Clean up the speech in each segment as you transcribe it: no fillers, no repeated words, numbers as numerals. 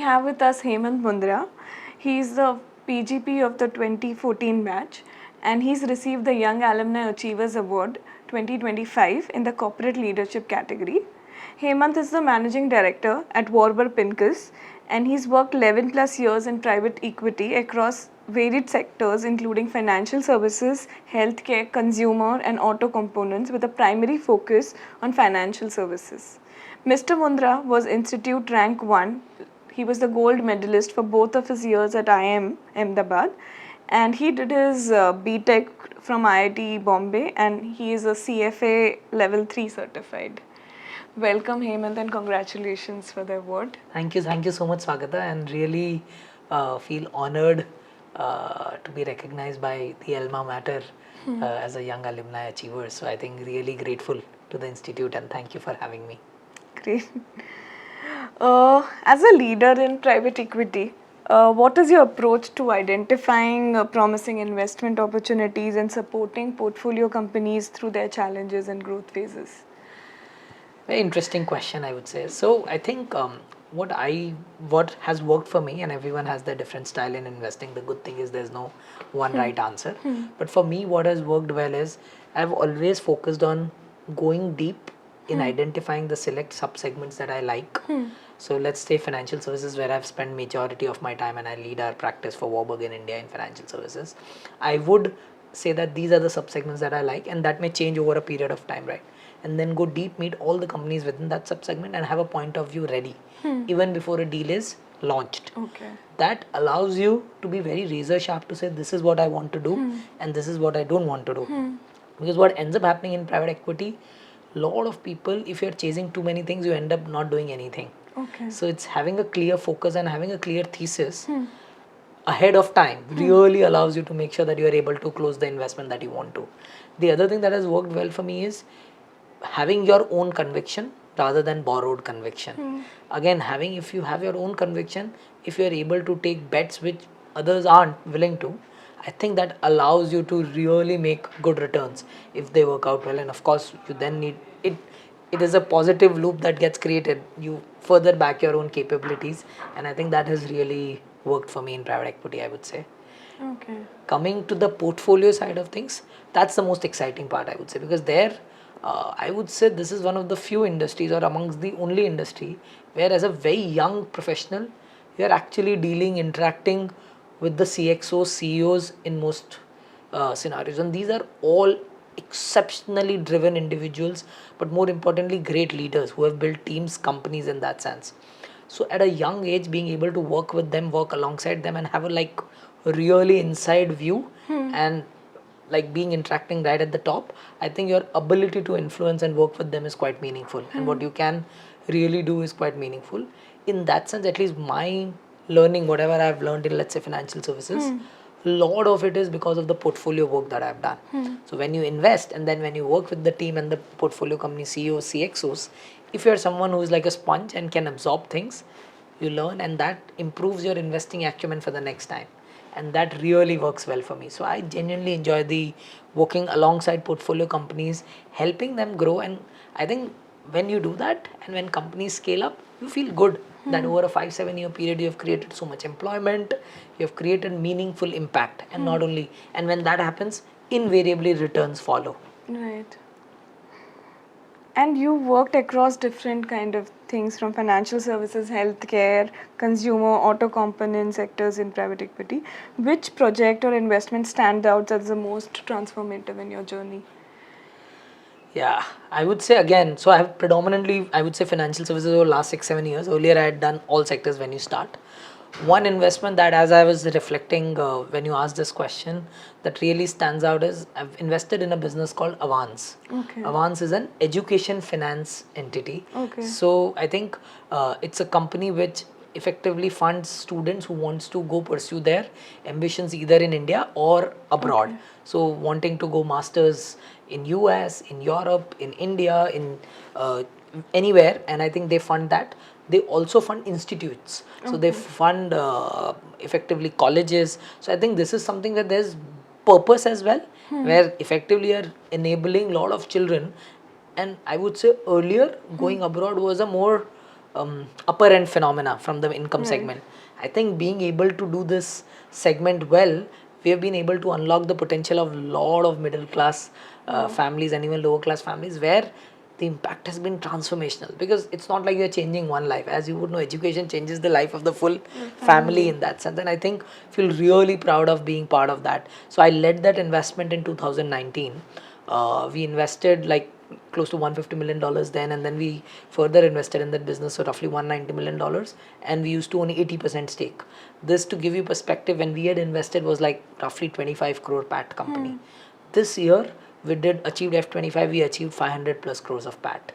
have with us Hemant Mundra. He is the PGP of the 2014 batch and he's received the Young Alumni Achievers Award 2025 in the Corporate Leadership category. Hemant is the Managing Director at Warburg Pincus and he's worked 11 plus years in private equity across varied sectors including financial services, healthcare, consumer and auto components with a primary focus on financial services. Mr. Mundra was Institute Rank 1. He was the gold medalist for both of his years at IIM Ahmedabad and he did his BTech from IIT Bombay and he is a CFA level 3 certified. Welcome Hemant and congratulations for the award. Thank you so much Swagata, and really feel honored to be recognized by the IIMA matter as a young alumni achiever. So I think really grateful to the institute and thank you for having me. Great. As a leader in private equity, what is your approach to identifying promising investment opportunities and supporting portfolio companies through their challenges and growth phases? Very interesting question, I would say. So I think what has worked for me, and everyone has their different style in investing. The good thing is there's no one right answer. But for me, what has worked well is I've always focused on going deep in identifying the select sub-segments that I like. So let's say financial services, where I've spent majority of my time and I lead our practice for Warburg in India in financial services. I would say that these are the sub-segments that I like, and that may change over a period of time, right? And then go deep, meet all the companies within that sub-segment and have a point of view ready even before a deal is launched. Okay. That allows you to be very razor sharp to say this is what I want to do and this is what I don't want to do. Because what ends up happening in private equity, lot of people, if you're chasing too many things, you end up not doing anything. Okay. So it's having a clear focus and having a clear thesis ahead of time really allows you to make sure that you are able to close the investment that you want to. The other thing that has worked well for me is having your own conviction rather than borrowed conviction. Again, if you have your own conviction, if you are able to take bets which others aren't willing to, I think that allows you to really make good returns if they work out well. And of course, you then need it. It is a positive loop that gets created. You further back your own capabilities, and I think that has really worked for me in private equity, I would say. Okay. Coming to the portfolio side of things, that's the most exciting part, I would say, because there, I would say this is one of the few industries or amongst the only industry where as a very young professional, you are actually interacting with the CXOs, CEOs in most scenarios. And these are all exceptionally driven individuals, but more importantly, great leaders who have built teams, companies in that sense. So at a young age, being able to work with them, work alongside them and have a really inside view and being interacting right at the top, I think your ability to influence and work with them is quite meaningful. And what you can really do is quite meaningful. In that sense, at least my learning, whatever I've learned in, let's say, financial services, a lot of it is because of the portfolio work that I've done. So when you invest and then when you work with the team and the portfolio company CEOs, CXOs, if you're someone who is like a sponge and can absorb things, you learn, and that improves your investing acumen for the next time. And that really works well for me. So I genuinely enjoy the working alongside portfolio companies, helping them grow. And I think when you do that and when companies scale up, you feel good that over a 5-7 year period you have created so much employment, you have created meaningful impact. And not only, and when that happens, invariably returns follow. Right. And you worked across different kind of things from financial services, healthcare, consumer, auto component sectors in private equity. Which project or investment stands out as the most transformative in your journey? Yeah, I would say again, so I have predominantly, I would say financial services over the last 6-7 years. Earlier I had done all sectors when you start. One investment that as I was reflecting when you asked this question that really stands out is I've invested in a business called Avance. Okay. Avance is an education finance entity. Okay. So I think it's a company which effectively funds students who wants to go pursue their ambitions either in India or abroad. Okay. So wanting to go masters in US, in Europe, in India, in anywhere, and I think they fund that. They also fund institutes. So they fund effectively colleges. So I think this is something that there's purpose as well, where effectively are enabling a lot of children. And I would say earlier going abroad was a more upper end phenomena from the income segment. I think being able to do this segment well, we have been able to unlock the potential of lot of middle class families and even lower class families, where the impact has been transformational, because it's not like you're changing one life. As you would know, education changes the life of the full family in that sense, and I think feel really proud of being part of that. So I led that investment in 2019. We invested like close to $150 million then, and then we further invested in that business, so roughly $190 million, and we used to own 80% stake. This, to give you perspective, when we had invested was like roughly 25 crore PAT company. This year we did achieved F25, we achieved 500 plus crores of PAT.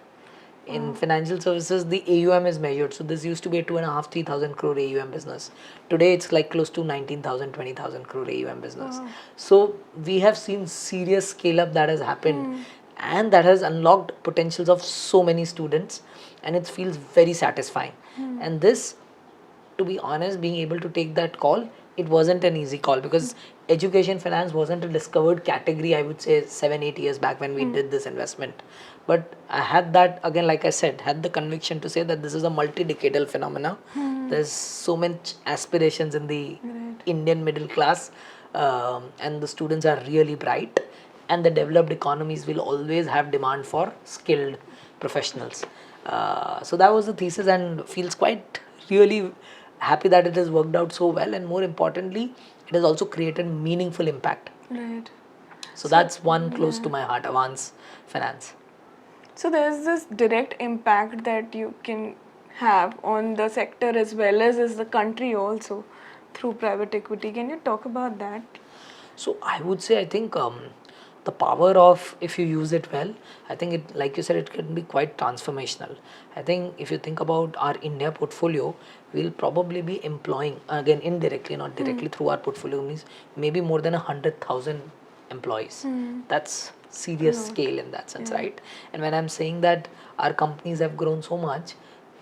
In financial services, the AUM is measured. So this used to be a 2.5, 3,000 crore AUM business. Today it's like close to 19,000, 20,000 crore AUM business. So we have seen serious scale up that has happened, and that has unlocked potentials of so many students, and it feels very satisfying. And this, to be honest, being able to take that call, it wasn't an easy call, because education finance wasn't a discovered category, I would say 7-8 years back when we did this investment. But I had that, again, like I said, had the conviction to say that this is a multi-decadal phenomena. There's so much aspirations in the Indian middle class, and the students are really bright, and the developed economies will always have demand for skilled professionals. So that was the thesis, and feels quite really happy that it has worked out so well, and more importantly, it has also created meaningful impact. Right. So that's one close to my heart, Avance Finance. So there's this direct impact that you can have on the sector as well as the country also through private equity. Can you talk about that? So I would say, I think the power of, if you use it well, I think it, like you said, it can be quite transformational. I think if you think about our India portfolio, we'll probably be employing, again indirectly, not directly through our portfolio, means maybe more than 100,000 employees. That's serious scale in that sense, right? And when I'm saying that our companies have grown so much,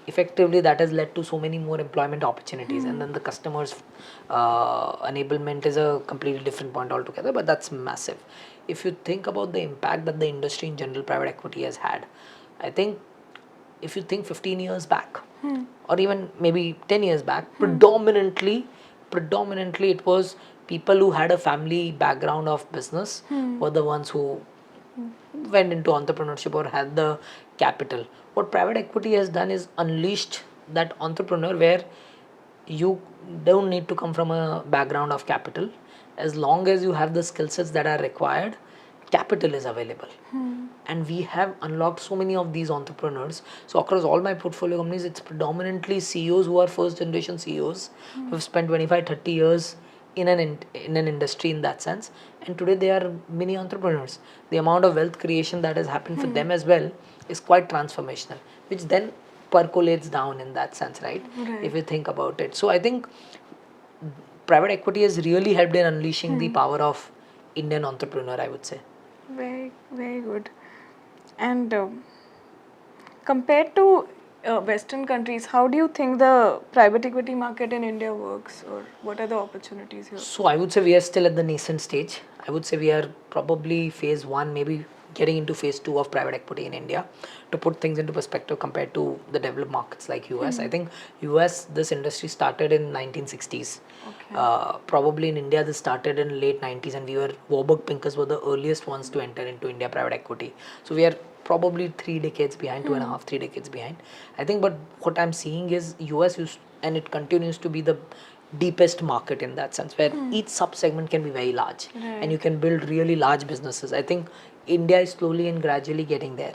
effectively that has led to so many more employment opportunities, and then the customers enablement is a completely different point altogether, but that's massive. If you think about the impact that the industry in general, private equity, has had, I think if you think 15 years back or even maybe 10 years back, predominantly it was people who had a family background of business were the ones who went into entrepreneurship or had the capital. What private equity has done is unleashed that entrepreneur, where you don't need to come from a background of capital. As long as you have the skill sets that are required, capital is available. And we have unlocked so many of these entrepreneurs. So across all my portfolio companies, it's predominantly CEOs who are first generation CEOs who have spent 25-30 years in an industry in that sense, and today they are mini entrepreneurs. The amount of wealth creation that has happened for them as well is quite transformational, which then percolates down in that sense, right? If you think about it. So I think private equity has really helped in unleashing the power of Indian entrepreneur, I would say. Very, very good. And compared to Western countries, how do you think the private equity market in India works, or what are the opportunities here? So I would say we are still at the nascent stage. I would say we are probably phase 1, maybe getting into phase 2 of private equity in India. To put things into perspective compared to the developed markets like US, I think US, this industry started in 1960s. Probably in India this started in late 90s, and we were, Warburg Pincus were the earliest ones to enter into India private equity. So we are probably 3 decades behind, 2.5, 3 decades behind, I think. But what I'm seeing is US used, and it continues to be the deepest market in that sense, where each sub segment can be very large, and you can build really large businesses. I think India is slowly and gradually getting there.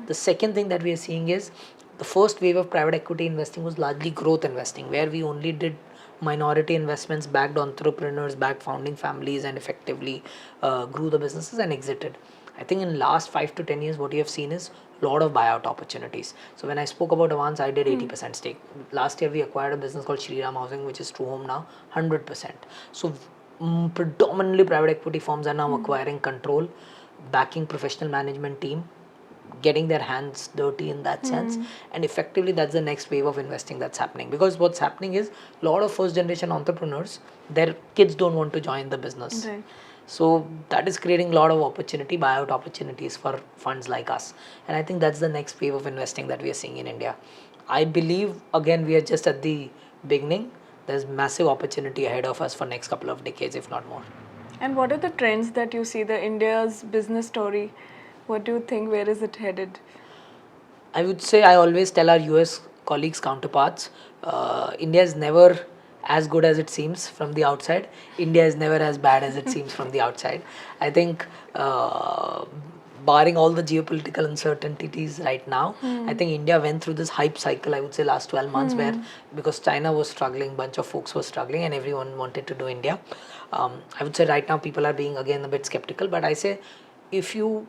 The second thing that we are seeing is the first wave of private equity investing was largely growth investing, where we only did minority investments, backed entrepreneurs, backed founding families, and effectively grew the businesses and exited. I think in last 5 to 10 years, what you have seen is a lot of buyout opportunities. So when I spoke about Avance, I did 80% stake. Last year, we acquired a business called Shriram Housing, which is True Home now, 100%. So predominantly private equity firms are now acquiring control, backing professional management team, getting their hands dirty in that sense, and effectively that's the next wave of investing that's happening. Because what's happening is a lot of first generation entrepreneurs, their kids don't want to join the business. So that is creating a lot of opportunity, buyout opportunities for funds like us. And I think that's the next wave of investing that we are seeing in India. I believe again we are just at the beginning. There's massive opportunity ahead of us for next couple of decades, if not more. And what are the trends that you see, the India's business story? What do you think, where is it headed? I would say I always tell our US colleagues, counterparts, India is never as good as it seems from the outside. India is never as bad as it seems from the outside. I think, barring all the geopolitical uncertainties right now, I think India went through this hype cycle, I would say, last 12 months, where because China was struggling, bunch of folks were struggling, and everyone wanted to do India. I would say right now people are being again a bit skeptical, but I say if you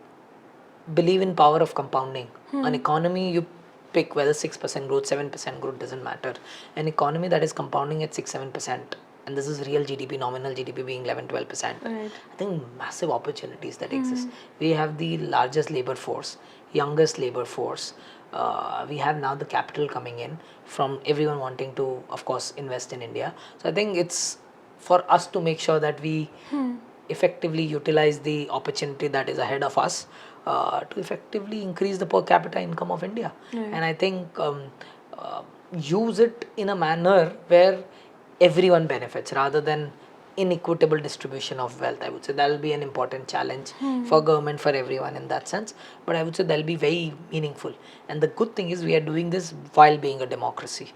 believe in power of compounding. An economy you pick whether 6% growth, 7% growth doesn't matter. An economy that is compounding at 6-7%, and this is real GDP, nominal GDP being 11-12%. Right. I think massive opportunities that exist. We have the largest labor force, youngest labor force. We have now the capital coming in from everyone wanting to, of course, invest in India. So I think it's for us to make sure that we effectively utilize the opportunity that is ahead of us to effectively increase the per capita income of India. And I think use it in a manner where everyone benefits rather than inequitable distribution of wealth. I would say that will be an important challenge for government, for everyone in that sense. But I would say that will be very meaningful. And the good thing is we are doing this while being a democracy.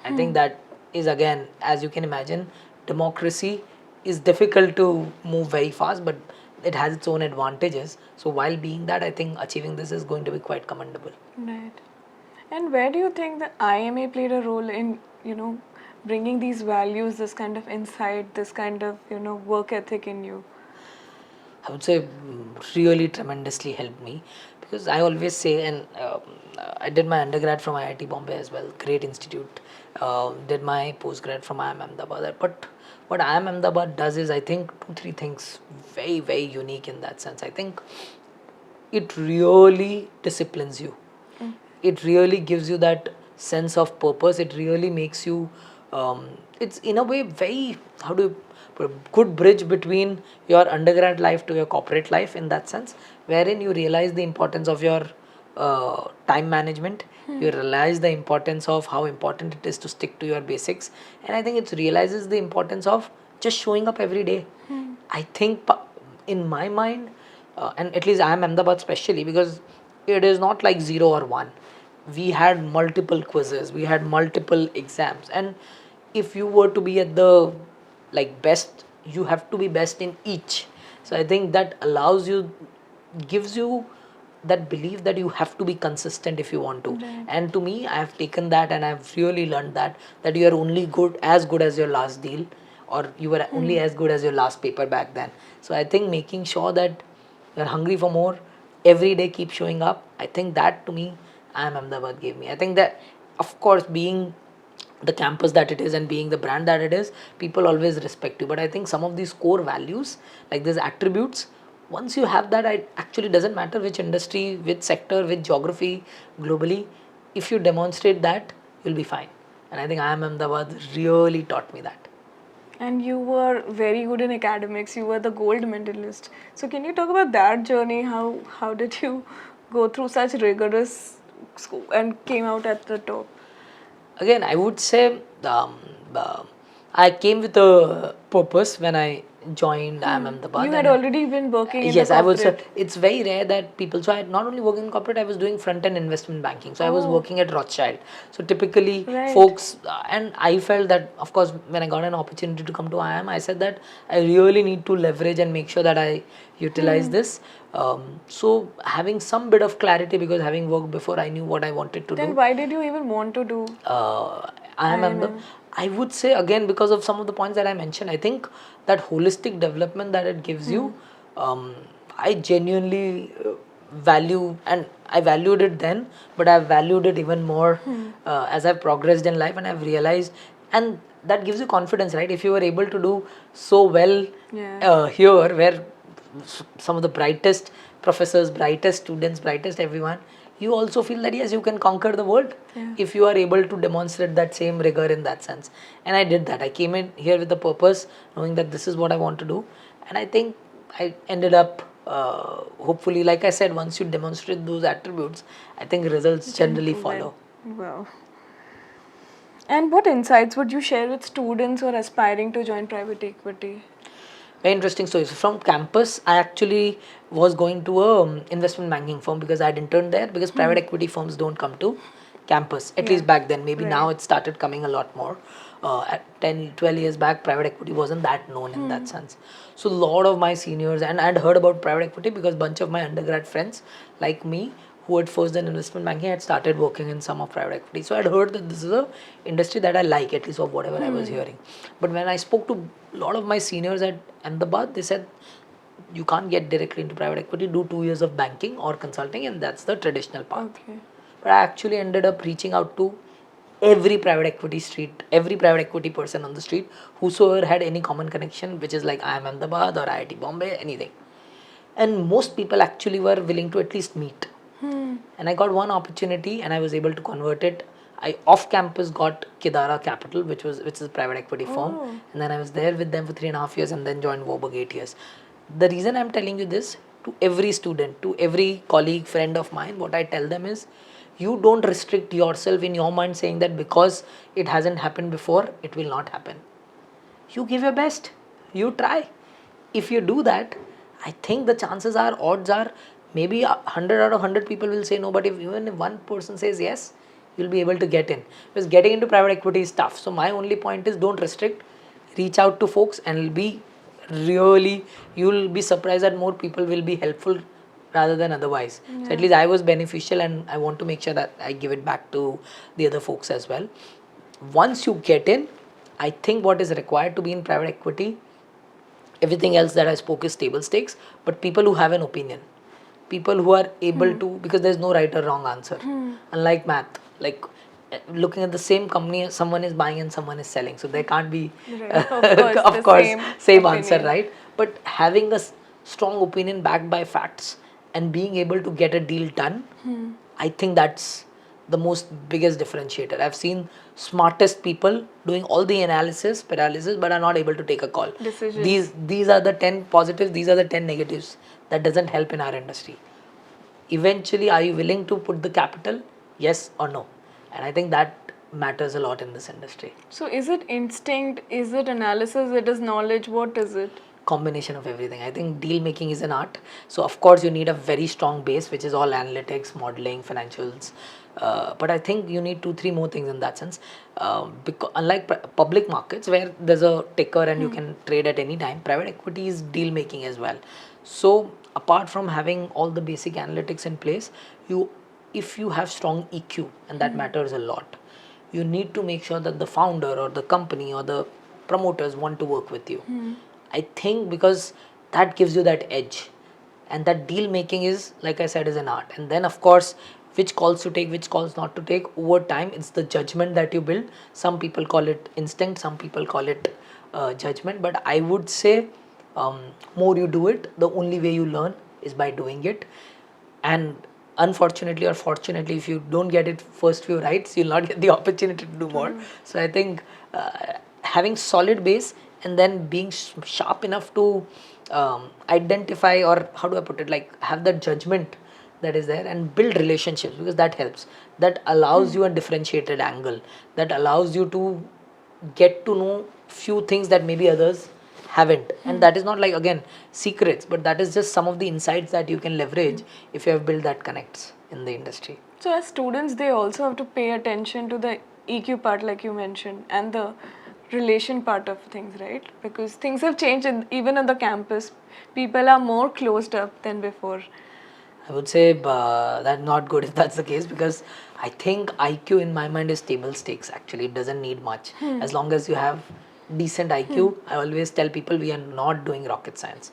I think that is again, as you can imagine, democracy is difficult to move very fast, but it has its own advantages. So while being that, I think achieving this is going to be quite commendable. Right. And where do you think the IIMA played a role in, bringing these values, this kind of insight, this kind of, work ethic in you? I would say really tremendously helped me, because I always say, and I did my undergrad from IIT Bombay as well, great institute, did my postgrad from IIM Ahmedabad. But what IIM Ahmedabad does is, I think, 2-3 things very, very unique in that sense. I think it really disciplines you. It really gives you that sense of purpose. It really makes you, it's in a way very, how do you put a good bridge between your undergrad life to your corporate life in that sense, wherein you realize the importance of your time management. You realize the importance of how important it is to stick to your basics. And I think it realizes the importance of just showing up every day. I think in my mind, and at least I am Ahmedabad especially, because it is not like 0 or 1. We had multiple quizzes, we had multiple exams, and if you were to be at the best, you have to be best in each. So I think that allows you, gives you that belief that you have to be consistent if you want to. And to me, I have taken that and I've really learned that you are only good as your last deal, or you were only as good as your last paper back then. So I think making sure that you're hungry for more, every day keep showing up, I think that to me, IIM Ahmedabad gave me. I think that, of course, being the campus that it is and being the brand that it is, people always respect you. But I think some of these core values, like these attributes, once you have that, it actually doesn't matter which industry, which sector, which geography, globally, if you demonstrate that, you'll be fine. And I think IIM Ahmedabad really taught me that. And you were very good in academics. You were the gold medalist. So can you talk about that journey? How did you go through such rigorous school and came out at the top? Again, I would say I came with a purpose when I joined IIM Ahmedabad. You had already been working in yes, the I would say corporate. it's very rare that people. So I not only working in corporate, I was doing front end investment banking. So I was working at Rothschild. So typically, folks, and I felt that, of course, when I got an opportunity to come to IIM, I said that I really need to leverage and make sure that I utilize this. So having some bit of clarity, because having worked before, I knew what I wanted to do. Then why did you even want to do? I would say again, because of some of the points that I mentioned, I think that holistic development that it gives you, I genuinely value, and I valued it then, but I've valued it even more as I've progressed in life, and I've realized, and that gives you confidence, right? If you were able to do so well here, where some of the brightest professors, brightest students, brightest everyone, you also feel that yes, you can conquer the world if you are able to demonstrate that same rigor in that sense. And I did that. I came in here with a purpose, knowing that this is what I want to do. And I think I ended up, hopefully, like I said, once you demonstrate those attributes, I think results generally follow. Wow. And what insights would you share with students who are aspiring to join private equity? Very interesting story. So from campus, I actually was going to a investment banking firm because I had interned there, because private equity firms don't come to campus, at Yeah. least back then. Maybe now Right. it started coming a lot more. At 10, 12 years back, private equity wasn't that known in that sense. So a lot of my seniors, and I'd heard about private equity because bunch of my undergrad friends like me who had first done investment banking had started working in some of private equity. So I'd heard that this is a industry that I like, at least of whatever I was hearing. But when I spoke to a lot of my seniors at Ahmedabad, they said you can't get directly into private equity, do 2 years of banking or consulting, and that's the traditional path. Okay. But I actually ended up reaching out to every private equity street, every private equity person on the street, whosoever had any common connection, which is like IIM Ahmedabad or IIT Bombay, anything. And most people actually were willing to at least meet. And I got one opportunity and I was able to convert it. I off campus got Kedara Capital, which is a private equity firm, and then I was there with them for 3.5 years and then joined Warburg 8 years. The reason I'm telling you this, to every student, to every colleague, friend of mine, what I tell them is, you don't restrict yourself in your mind saying that because it hasn't happened before, it will not happen. You give your best, you try. If you do that, I think the chances are, odds are, maybe 100 out of 100 people will say no, but even if one person says yes, you'll be able to get in. Because getting into private equity is tough. So my only point is, don't restrict, reach out to folks, and it'll be really, you'll be surprised that more people will be helpful rather than otherwise. So at least I was beneficial, and I want to make sure that I give it back to the other folks as well. Once you get in, I think what is required to be in private equity, everything else that I spoke is table stakes, but people who have an opinion, people who are able to, because there's no right or wrong answer. Unlike math, like looking at the same company, someone is buying and someone is selling, so there can't be, Right. Of course, of the course, same answer, opinion. right? But having a strong opinion backed by facts and being able to get a deal done, I think that's the most biggest differentiator. I've seen smartest people doing all the analysis, paralysis, but are not able to take a call. Decision. These are the 10 positives, these are the 10 negatives. That doesn't help in our industry. Eventually, are you willing to put the capital? Yes or no? And I think that matters a lot in this industry. So is it instinct? Is it analysis? It is knowledge? What is it? Combination of everything. I think deal making is an art. So of course you need a very strong base, which is all analytics, modeling, financials. But I think you need 2-3 more things in that sense. Because unlike public markets where there's a ticker and you can trade at any time, private equity is deal making as well. So apart from having all the basic analytics in place, if you have strong EQ, and that matters a lot, you need to make sure that the founder or the company or the promoters want to work with you. I think because that gives you that edge, and that deal making is, like I said, is an art. And then of course, which calls to take, which calls not to take, over time it's the judgment that you build. Some people call it instinct, some people call it judgment, but I would say more you do it, the only way you learn is by doing it. And unfortunately or fortunately, if you don't get it first few rights, you'll not get the opportunity to do more. So I think having solid base and then being sharp enough to identify, or how do I put it, like have that judgment that is there, and build relationships, because that helps. That allows you a differentiated angle, that allows you to get to know few things that maybe others haven't. And that is not like, again, secrets, but that is just some of the insights that you can leverage if you have built that connects in the industry. So as students, they also have to pay attention to the EQ part, like you mentioned, and the relation part of things, right? Because things have changed even on the campus. People are more closed up than before. I would say that's not good if that's the case, because I think IQ in my mind is table stakes. Actually, it doesn't need much. As long as you have decent IQ, I always tell people we are not doing rocket science.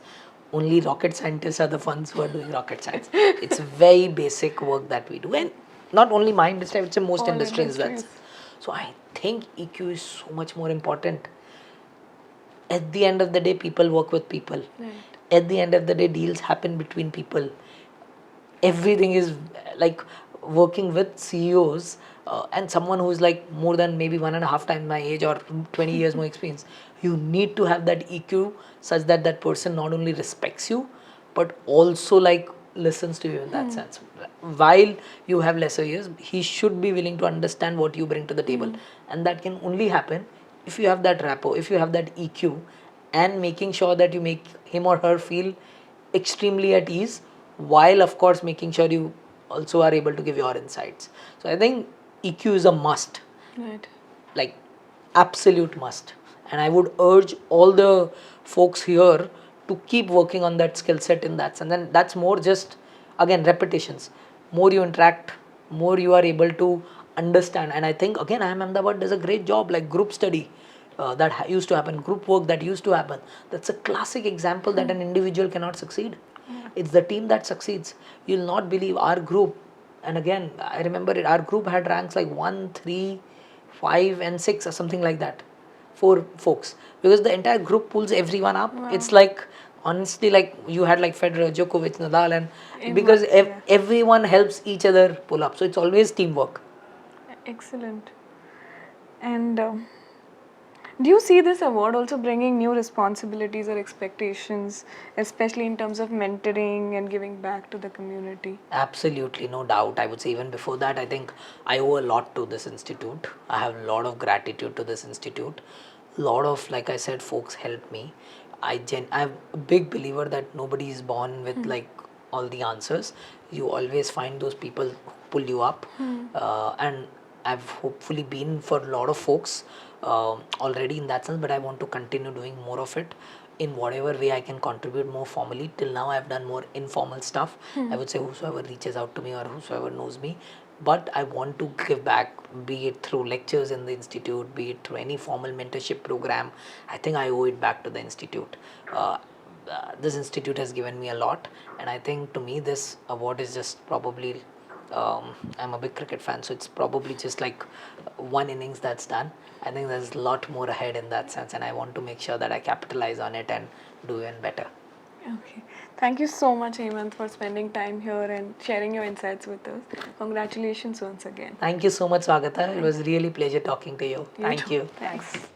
Only rocket scientists are the ones who are doing rocket science. It's very basic work that we do, and not only my industry, I would say most All industries as well. industries. So I think EQ is so much more important. At the end of the day, people work with people. Right. At the end of the day, deals happen between people. Everything is like working with CEOs and someone who is like more than maybe 1.5 times my age or 20 years more experience. You need to have that EQ such that that person not only respects you, but also like listens to you in that sense. While you have lesser years, he should be willing to understand what you bring to the table. And that can only happen if you have that rapport, if you have that EQ, and making sure that you make him or her feel extremely at ease, while of course making sure you also are able to give your insights. So I think EQ is a must, Right. like absolute must. And I would urge all the folks here to keep working on that skill set in that. And then that's more just, again, repetitions. More you interact, more you are able to understand. And I think, again, IIM Ahmedabad does a great job, like group study. That used to happen, group work that used to happen. That's a classic example that an individual cannot succeed. It's the team that succeeds. You'll not believe our group, and again, I remember it, our group had ranks like 1, 3, 5 and 6 or something like that. 4 folks. Because the entire group pulls everyone up. It's like, honestly, like you had like Federer, Djokovic, Nadal, and because everyone helps each other pull up. So it's always teamwork. Excellent. And do you see this award also bringing new responsibilities or expectations, especially in terms of mentoring and giving back to the community? Absolutely, no doubt. I would say even before that, I think I owe a lot to this institute. I have a lot of gratitude to this institute. A lot of, like I said, folks helped me. I'm a big believer that nobody is born with like all the answers. You always find those people who pull you up. And I've hopefully been for a lot of folks already in that sense, but I want to continue doing more of it in whatever way I can contribute more formally. Till now, I've done more informal stuff. I would say whosoever reaches out to me or whosoever knows me. But I want to give back, be it through lectures in the institute, be it through any formal mentorship program. I think I owe it back to the institute. This institute has given me a lot, and I think to me this award is just probably, I'm a big cricket fan, so it's probably just like one innings that's done. I think there's a lot more ahead in that sense, and I want to make sure that I capitalize on it and do even better. Okay. Thank you so much, Hemant, for spending time here and sharing your insights with us. Congratulations once again. Thank you so much, Swagata. It was really pleasure talking to you. Thank too. you. Thanks.